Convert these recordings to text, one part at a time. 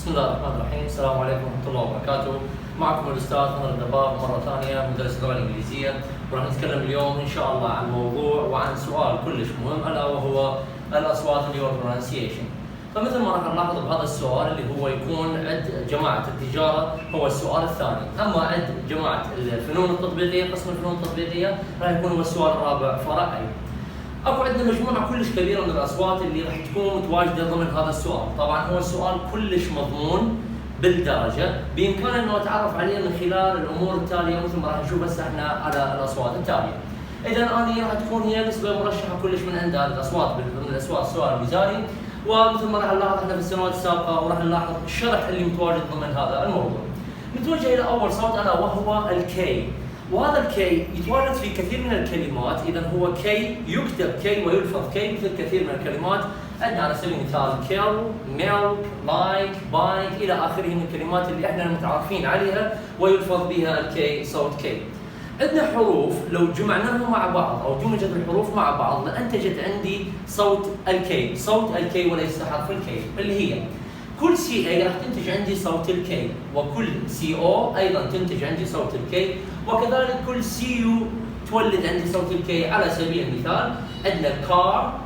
بسم الله الرحمن الرحيم، السلام عليكم ورحمة الله وبركاته. معكم الأستاذ نظر الدباب مرة ثانية مدرس اللغة الإنجليزية، وراح نتكلم اليوم إن شاء الله عن موضوع وعن سؤال كلش مهم ألا وهو الأصوات اللي هو pronunciation. فمثل ما راح نلاحظ بهذا السؤال اللي هو يكون عند جماعة التجارة هو السؤال الثاني، أما عند جماعة الفنون التطبيقية قسم الفنون التطبيقية راح يكون هو السؤال الرابع فرعي. اكو عندنا مجموعه كلش كبيره من الاصوات اللي راح تكون متواجده ضمن هذا السؤال، طبعا هو السؤال كلش مضمون بالدرجه، بامكاننا انه نتعرف عليه من خلال الامور التاليه مثل ما راح نشوف هسه احنا على الاصوات التاليه. اذا انا راح تكون هي نسبه مرشحه كلش من عند هذه الاصوات من الاصوات السؤال الوزاري، ومثل ما راح نلاحظ احنا في السنوات السابقه وراح نلاحظ الشرح اللي متواجد ضمن هذا الموضوع. نتوجه الى اول صوت الا وهو الكي. وهذا الكي يتواجد في كثير من الكلمات، اذا هو كي يكتب كي ويلفظ كي مثل كثير من الكلمات، عندنا على سبيل المثال كيل، ميلك، لايك، بايك الى اخره من الكلمات اللي احنا متعارفين عليها ويلفظ بها الكي صوت كي. عندنا حروف لو جمعناها مع بعض او دمجت الحروف مع بعض لانتجت عندي صوت الكي، صوت الكي وليس حرف الكي، اللي هي كل سي اي راح تنتج عندي صوت الكي، وكل سي او ايضا تنتج عندي صوت الكي، وكذلك كل سي يو تولد عندي صوت الكي. على سبيل المثال عندنا كار،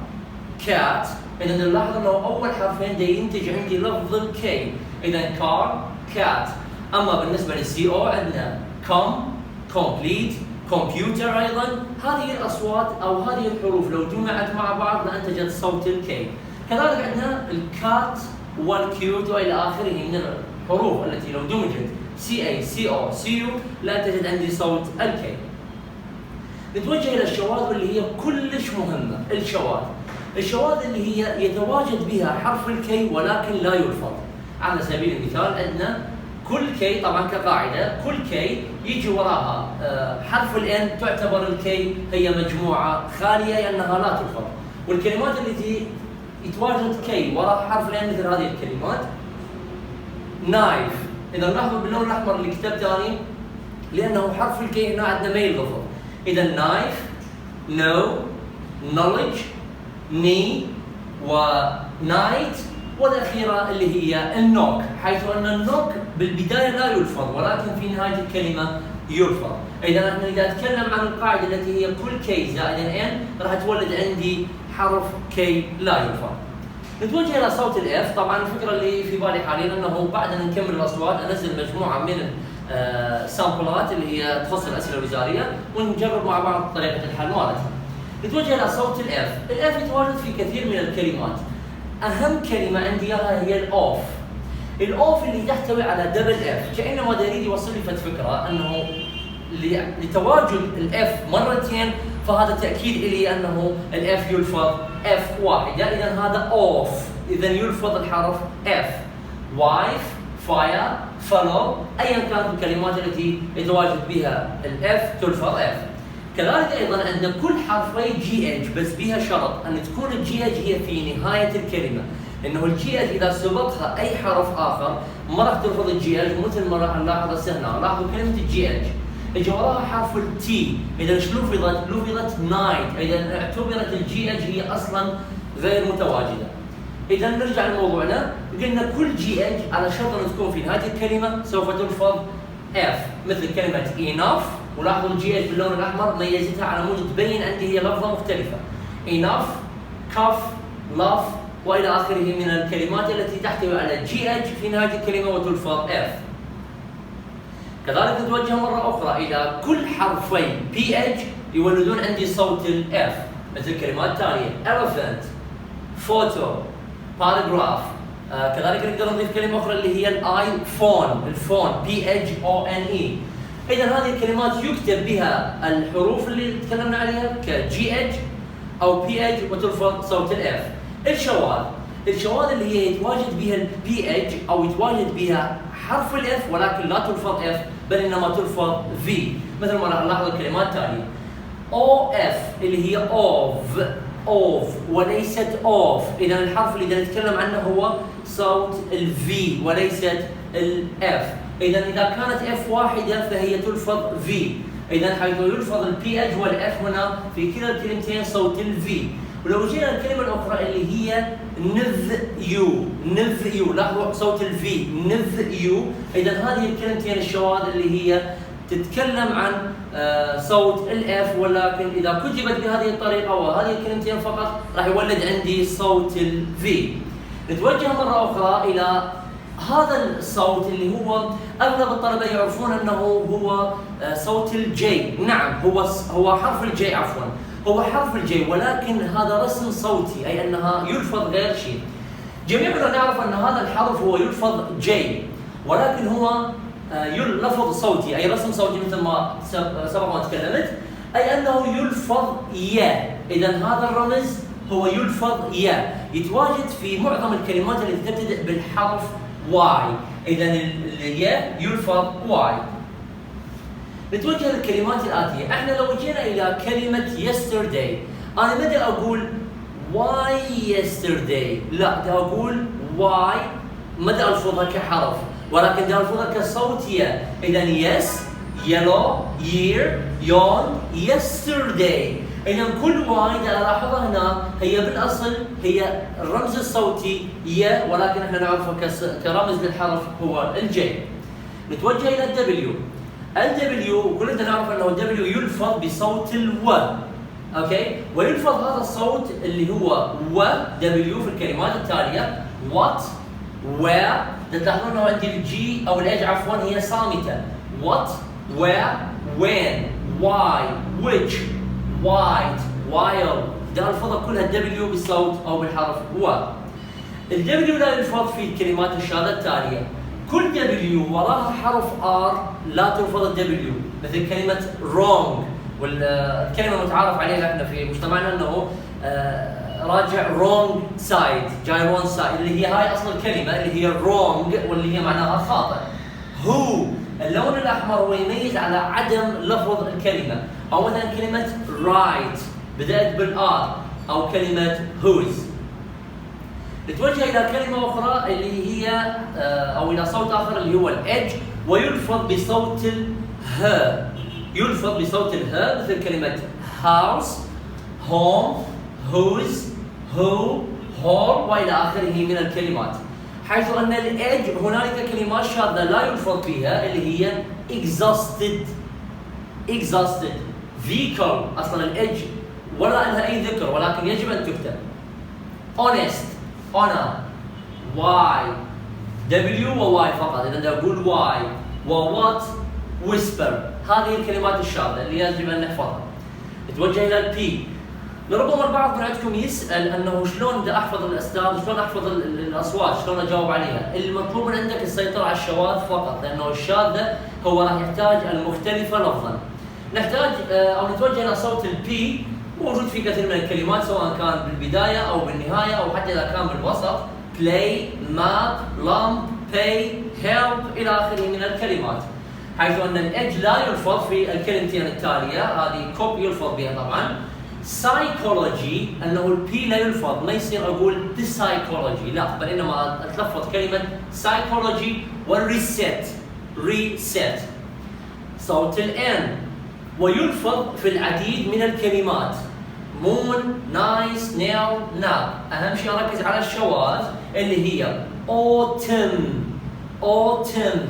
كات، اذا نلاحظ انه اول حرفين دا ينتج عندي لفظ الكي، اذا كار، كات. اما بالنسبه للسي او عندنا كوم، كومبليت، كمبيوتر، ايضا هذه الاصوات او هذه الحروف لو جمعت مع بعض لانتجت صوت الكي. كذلك عندنا الكات والكيوت والى اخره من الحروف التي لو دمجت سي اي، سي او، سي يو لا تجد عندي صوت الكي. نتوجه الى الشواذ اللي هي كلش مهمه. الشواذ اللي هي يتواجد بها حرف الكي ولكن لا يلفظ. على سبيل المثال عندنا كل كي، طبعا كقاعده كل كي يجي وراها حرف الان تعتبر الكي هي مجموعه خاليه لانها لا تلفظ، والكلمات التي يتواجد كي وراء حرف الان مثل هذه الكلمات. نايف، اذا نلاحظ باللون الاحمر اللي كتبته اني لانه حرف الكي هنا عندنا ما يلفظ، اذا نايف، نو، نولج، ني، ونايت، والاخيره اللي هي النوك، حيث ان النوك بالبدايه لا يلفظ ولكن في نهايه الكلمه يلفظ. اذا احنا اذا نتكلم عن القاعده التي هي كل كي زائد ان راح تولد عندي حرف كي لا يلفظ. نتوجه الى صوت الاف. طبعا الفكره اللي في بالي حاليا انه بعد ان نكمل الاصوات انزل مجموعه من سامبلات اللي هي تخص الاسئله الوزاريه ونجرب مع بعض طريقه الحل مالتها. نتوجه الى صوت الاف. الاف يتواجد في كثير من الكلمات. اهم كلمه عندي اياها هي الاوف. الاوف اللي تحتوي على دبل اف، كانما يريد يوصل لي فكره انه لتواجد الاف مرتين فهذا تاكيد لي انه الاف يلفظ اف واحده، اذا هذا اوف، اذا يلفظ الحرف اف. وايف، فاير، فولو، ايا كانت الكلمات التي يتواجد بها الاف تلفظ اف. كذلك ايضا عندنا كل حرفي جي اتش، بس بها شرط ان تكون الجي اتش هي في نهايه الكلمه، لانه الجي اتش اذا سبقها اي حرف اخر ما راح تلفظ الجي اتش مثل ما راح نلاحظ هسه هنا. لاحظوا كلمه الجي اتش اجى وراها حرف التي، اذا ايش لفظت نايت، اذا اعتبرت الجي اتش هي اصلا غير متواجده. اذا نرجع لموضوعنا، قلنا كل جي اتش على شرط ان تكون في نهايه الكلمه سوف تلفظ اف، مثل كلمه enough، ولاحظوا الجي اتش باللون الاحمر ميزتها على مود تبين عندي هي لفظه مختلفه. enough، كف، love والى اخره من الكلمات التي تحتوي على جي اتش في نهايه الكلمه وتلفظ اف. كذلك نتوجه مرة أخرى إلى كل حرفي بي اتش يولدون عندي صوت الاف، مثل كلمات ثانية elephant، photo، paragraph. كذلك نقدر نضيف كلمة أخرى اللي هي الاي، فون، الفون بي اتش او ان اي. إذا هذه الكلمات يكتب بها الحروف اللي تكلمنا عليها كجي اتش أو بي اتش وتلفظ صوت الاف. الشواذ اللي هي يتواجد بها البي اتش او يتواجد بها حرف الاف ولكن لا تلفظ اف بل انما تلفظ في، مثل ما راح نلاحظ الكلمات التاليه. او اف اللي هي اوف وليست اوف، اذا الحرف اللي بدنا نتكلم عنه هو صوت الفي وليست الاف. اذا اذا كانت اف واحده فهي تلفظ في، اذا حيث يلفظ البي اتش والاف هنا في كلا الكلمتين صوت الفي. ولو جينا الكلمة الأخرى اللي هي نذ يو، لاحظوا صوت الفي نذ يو. إذا هذه الكلمتين الشواذ اللي هي تتكلم عن صوت الاف، ولكن إذا كتبت بهذه الطريقة وهذه الكلمتين فقط راح يولد عندي صوت الفي. نتوجه مرة أخرى إلى هذا الصوت اللي هو أغلب الطلبة يعرفون أنه هو صوت الجي. نعم هو حرف الجي، عفوا هو حرف الجي، ولكن هذا رسم صوتي، أي أنها يلفظ غير شيء. جميعنا نعرف أن هذا الحرف هو يلفظ جي، ولكن هو لفظ صوتي أي رسم صوتي مثل ما سبق ما تكلمت، أي أنه يلفظ يا. إذا هذا الرمز هو يلفظ يا، يتواجد في معظم الكلمات التي تبتدئ بالحرف واي. إذا الياء يلفظ واي. نتوجه للكلمات الآتية. احنا لو جينا إلى كلمة yesterday، أنا ما بدي أقول why yesterday، لا بدي أقول why، ما بدي ألفظها كحرف ولكن بدي ألفظها كصوت يا. إذا yes، yellow، year، yawn، yesterday. إذا كل واي بدي ألاحظها هنا هي بالأصل هي الرمز الصوتي يا، ولكن احنا نعرفه كرمز بالحرف هو الجي. نتوجه إلى الدبليو. الدبليو كلنا نعرف أنه الدبليو يلفظ بصوت الو، أوكي؟ ويلفظ هذا الصوت اللي هو و دبليو في الكلمات التالية: what، where. تلاحظون أنه عندي الجي أو الإج عفوا هي صامتة. what، where، when، why، which، white، while. ده الفظة كلها الدبليو بالصوت أو بالحرف و. الدبليو لا يلفظ في الكلمات الشاذة التالية: كل دبليو وراها حرف ار لا تلفظ الدبليو، مثل كلمة wrong، والكلمة المتعارف عليها احنا في مجتمعنا انه راجع wrong side، جاي wrong side، اللي هي هاي اصل الكلمة اللي هي wrong واللي هي معناها خاطئ. who، اللون الاحمر هو يميز على عدم لفظ الكلمة، او مثلا كلمة right بدأت بالار، او كلمة whose. نتوجه إلى كلمة أخرى اللي هي أو إلى صوت آخر اللي هو الإج، ويلفظ بصوت الها. يلفظ بصوت الها مثل كلمة house، home، whose، who، whole وإلى آخره من الكلمات. حيث أن الإج هنالك كلمات شاذة لا يلفظ فيها اللي هي exhausted، vehicle. أصلا الإج ولا لها أي ذكر ولكن يجب أن تكتب. honest، honor، why، w وواي فقط. إذا بدي أقول why، وwhat، whisper. هذه الكلمات الشاذة اللي يجب أن نحفظها. نتوجه إلى البي. لربما البعض من عندكم يسأل أنه شلون بدي أحفظ الأستاذ، شلون أحفظ الأصوات، شلون أجاوب عليها. المطلوب من عندك السيطرة على الشواذ فقط، لأنه الشاذة هو راح يحتاج المختلفة لفظا. نحتاج أو نتوجه إلى صوت البي، موجود في كثير من الكلمات سواء كان بالبداية أو بالنهاية أو حتى إذا كان بالوسط: play، map، lump، pay، help إلى آخره من الكلمات. حيث أن الإج لا يلفظ في الكلمتين التالية، هذه كوب يلفظ بها طبعا. psychology، أنه البي لا يلفظ، ما يصير أقول the psychology، لا، بل إنما أتلفظ كلمة psychology. والreset، reset. صوت الN ويلفظ في العديد من الكلمات: moon، nice، nail، nap. أهم شيء أركز على الشواذ اللي هي autumn،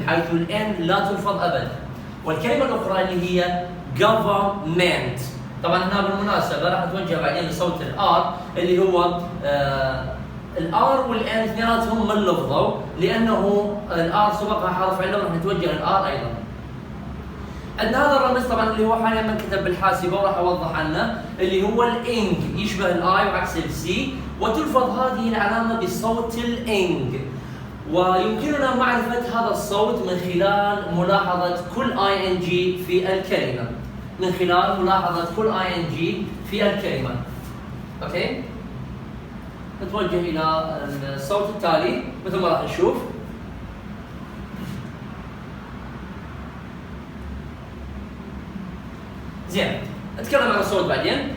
حيث الN لا تلفظ أبدا. والكلمة الأخرى اللي هي government. طبعا هنا بالمناسبة راح نتوجه بعدين لصوت الآر اللي هو الآر والN اثنيناتهم ما لفظوا، لأنه الآر سبقها حرف علة وراح نتوجه للآر أيضا. عندنا هذا الرمز طبعا اللي هو حاليا منكتب بالحاسبه وراح اوضح عنه، اللي هو الانج، يشبه الاي وعكس السي، وتلفظ هذه العلامه بصوت الانج. ويمكننا معرفه هذا الصوت من خلال ملاحظه كل اي ان جي في الكلمه، من خلال ملاحظه كل اي ان جي في الكلمه. اوكي؟ نتوجه الى الصوت التالي مثل ما راح نشوف. زين، نتكلم عن الصوت بعدين.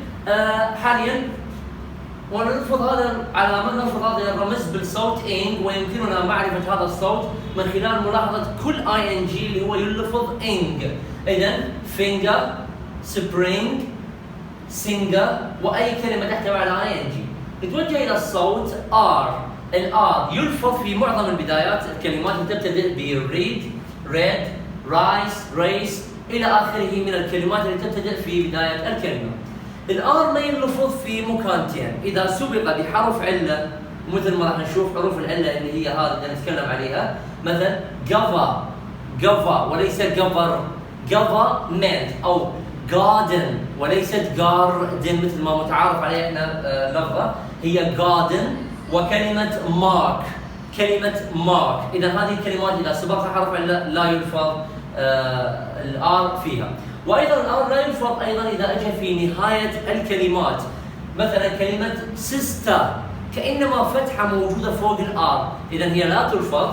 حاليا ونلفظ هذا العلامة، نلفظ هذا الرمز بالصوت إنج، ويمكننا معرفة هذا الصوت من خلال ملاحظة كل اي ان جي اللي هو يلفظ إنج. إذا finger، spring، سنجر واي كلمه تحتوي على ing. نتوجه الى الصوت R. الآر يلفظ في معظم البدايات الكلمات اللي تبتدئ ب read, read, rice, race الى اخره من الكلمات اللي تبتدئ في بدايه الكلمه. الآر ما يلفظ في مكانتين، اذا سبق بحرف عله مثل ما راح نشوف حروف العله اللي هي هذه اللي نتكلم عليها، مثلا governor وليس government، او garden وليست garden مثل ما متعارف عليه احنا لفظه، هي garden. وكلمه mark، اذا هذه الكلمات اذا سبقها حرف عله لا يلفظ الآر فيها. وايضا الآر لا يلفظ ايضا اذا اجى في نهايه الكلمات، مثلا كلمه sister كانما فتحه موجوده فوق الآر، اذا هي لا تلفظ.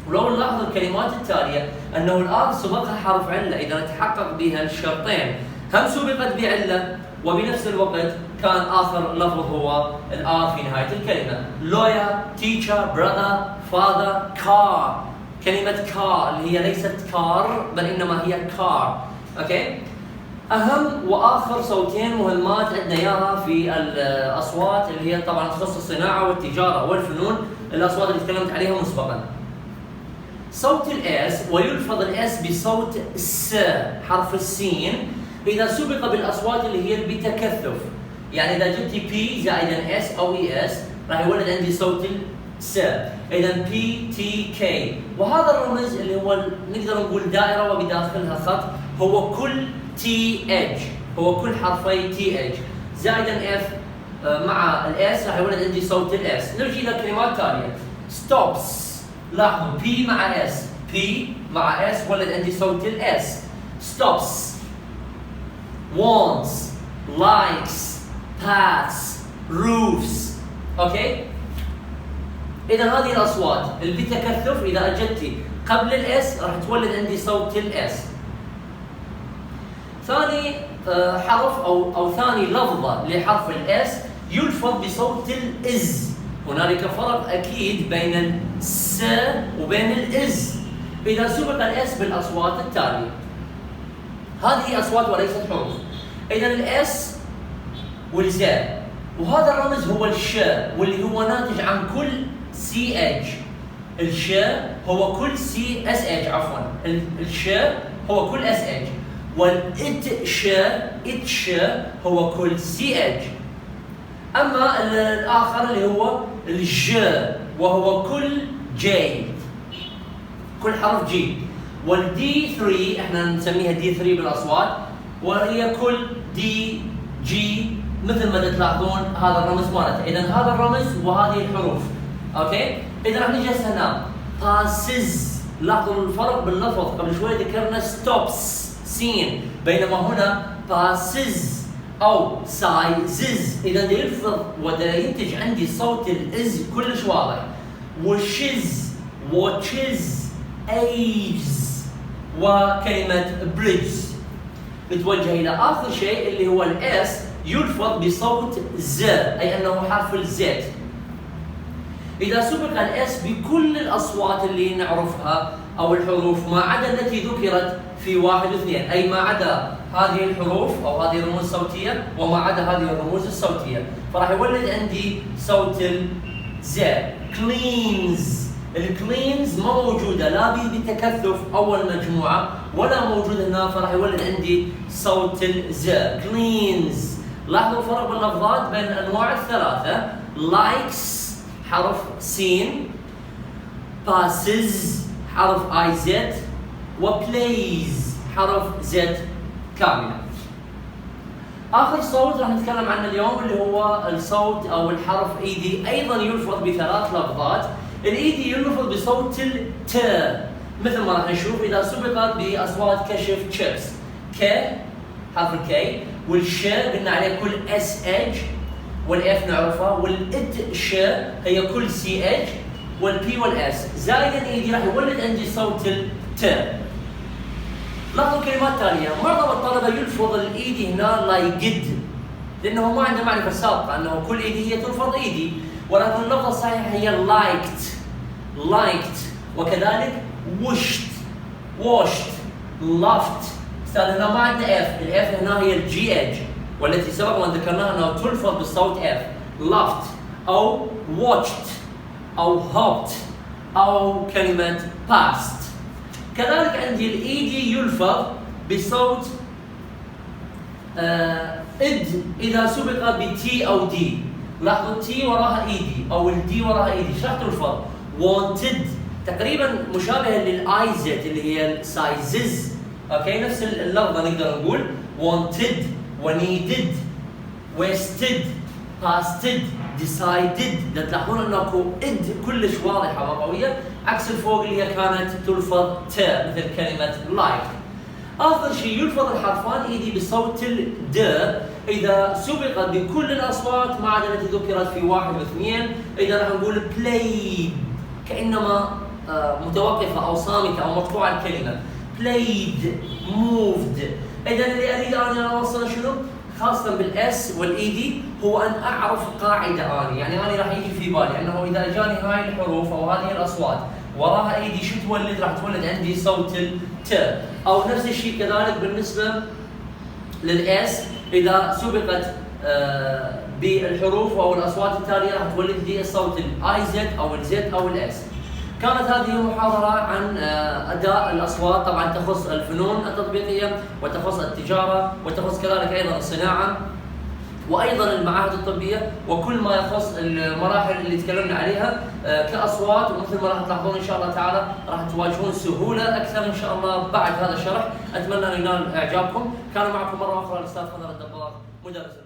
ولو نلاحظ الكلمات التاليه انه الآر سبقها حرف عله، اذا نتحقق بها الشرطين، هم سبقت بعله وبنفس الوقت كان اخر لفظ هو الآر في نهايه الكلمه. lawyer, teacher, brother, father, car. كلمه car اللي هي ليست كار بل انما هي كار. اوكي؟ اهم واخر صوتين مهمات عندنا اياها في الاصوات اللي هي طبعا تخص الصناعه والتجاره والفنون، الاصوات اللي تكلمت عليها مسبقا. صوت الاس، ويلفظ الاس بصوت س، حرف السين اذا سبق بالاصوات اللي هي بتكثف. يعني اذا جبتي بي زائدا اس او اي اس راح يولد عندي صوت الس، اذا بي تي كي. وهذا الرمز اللي هو نقدر نقول دائره وبداخلها خط، هو كل تي اتش، هو كل حرفي تي اتش زائدا اف مع الاس راح يولد عندي صوت الاس. نرجع الى كلمات ثانيه. ستوبس، لاحظوا بي مع اس، بي مع اس ولد عندي صوت الاس. ستوبس. wants, likes, paths, roofs. اوكي؟ اذا هذه الاصوات اللي بتكثف اذا اجتي قبل الاس راح تولد عندي صوت الاس. ثاني حرف او ثاني لفظه لحرف الاس يلفظ بصوت الاز. هنالك فرق اكيد بين الس وبين الاز اذا سبق الاس بالاصوات التاليه. هذه اصوات وليست حروف. اذا الاس والزاء، وهذا الرمز هو الشاء واللي هو ناتج عن كل سي اتش. الشاء هو كل سي اس اتش، عفوا الشاء هو كل اس اتش، والاتشاء هو كل سي اتش. اما الاخر اللي هو الج وهو كل جي، كل حرف جي. والدي 3 احنا نسميها دي 3 بالاصوات، وهي كل دي جي مثل ما تلاحظون هذا الرمز مالته. اذا هذا الرمز وهذه الحروف. اوكي؟ اذا راح نجي هنا باسز، لاحظوا الفرق باللفظ، قبل شوي ذكرنا ستوبس سين، بينما هنا باسز او سايزز. اذا يلفظ ودا ينتج عندي صوت الاز كلش واضح. وشز، واتشز، ايز، وكلمه بريدج. نتوجه الى اخر شيء اللي هو الاس، يلفظ بصوت ز، اي انه حرف الزد. اذا سبق الاس بكل الاصوات اللي نعرفها او الحروف ما عدا التي ذكرت في 1 و2، اي ما عدا هذه الحروف او هذه الرموز الصوتيه وما عدا هذه الرموز الصوتيه، فراح يولد عندي صوت الز. كلينز، الكلينز ما موجوده لا بتكثف اول مجموعه ولا موجود هنا، فراح يولد عندي صوت الز. كلينز. لاحظوا الفرق باللفظات بين الانواع الثلاثه. لايكس حرف سين، باسز حرف اي زد، وبلايز حرف زد كامله. اخر صوت راح نتكلم عنه اليوم اللي هو الصوت او الحرف ايدي، ايضا يلفظ بثلاث لفظات. الايدي يلفظ بصوت الت مثل ما راح نشوف اذا سبقت باصوات كشف تشيبس. ك حرف الكي، والش قلنا عليه كل اس اتش، والاف نعرفها، والات ش هي كل سي اتش، والبي والاس. زائدا ايدي راح يولد عندي صوت الت. لاحظوا الكلمات التاليه، معظم الطلبه يلفظ الايدي هنا لايقد لانه ما عنده معرفه سابقه انه كل ايدي هي تلفظ ايدي، ولكن اللفظه الصحيحه هي لايكت، وكذلك وشت، لافت. استاذ هنا ما عندنا اف، الاف هنا هي الجي اتش، والتي سبق وأن ذكرناها أنها تلفظ بالصوت F. laughed أو watched أو hopped أو كلمة passed. كذلك عندي ال ED يلفظ بصوت id إذا سبق ب T أو D. لاحظوا T وراها ED أو ال D وراها ED. ايش راح تلفظ؟ wanted، تقريبا مشابهة للآيزت اللي هي sizes. اوكي، نفس اللفظة نقدر نقول wanted وneeded wasted pasted decided. تلاحظون انه اكو id كلش واضحة وقوية عكس الفوق اللي هي كانت تلفظ ت مثل كلمة like. آخر شيء يلفظ الحرفان إيدي بصوت الد إذا سبق بكل الأصوات ما عدا التي ذكرت في 1 و2. إذا راح نقول played كأنما متوقفة أو صامتة أو مقطوعة الكلمة. played moved. إذا اللي أريد أنا أوصله شنو؟ خاصة بالإس والإي دي هو أن أعرف قاعدة يعني راح يجي في بالي أنه إذا أجاني هاي الحروف أو هذه الأصوات وراها اي دي شو تولد؟ راح تولد عندي صوت الت. او نفس الشيء كذلك بالنسبه للاس اذا سبقت بالحروف او الاصوات التاليه راح تولد لي الصوت الاي زد او الزد او الاس. كانت هذه محاضره عن اداء الاصوات، طبعا تخص الفنون التطبيقيه وتخص التجاره وتخص كذلك ايضا الصناعه وايضا المعاهد الطبيه وكل ما يخص المراحل اللي تكلمنا عليها كاصوات. ومثل ما راح تلاحظون ان شاء الله تعالى راح تواجهون سهوله اكثر ان شاء الله بعد هذا الشرح. اتمنى ان ينال اعجابكم. كان معكم مره اخرى الاستاذ خضر الدباغ مدرس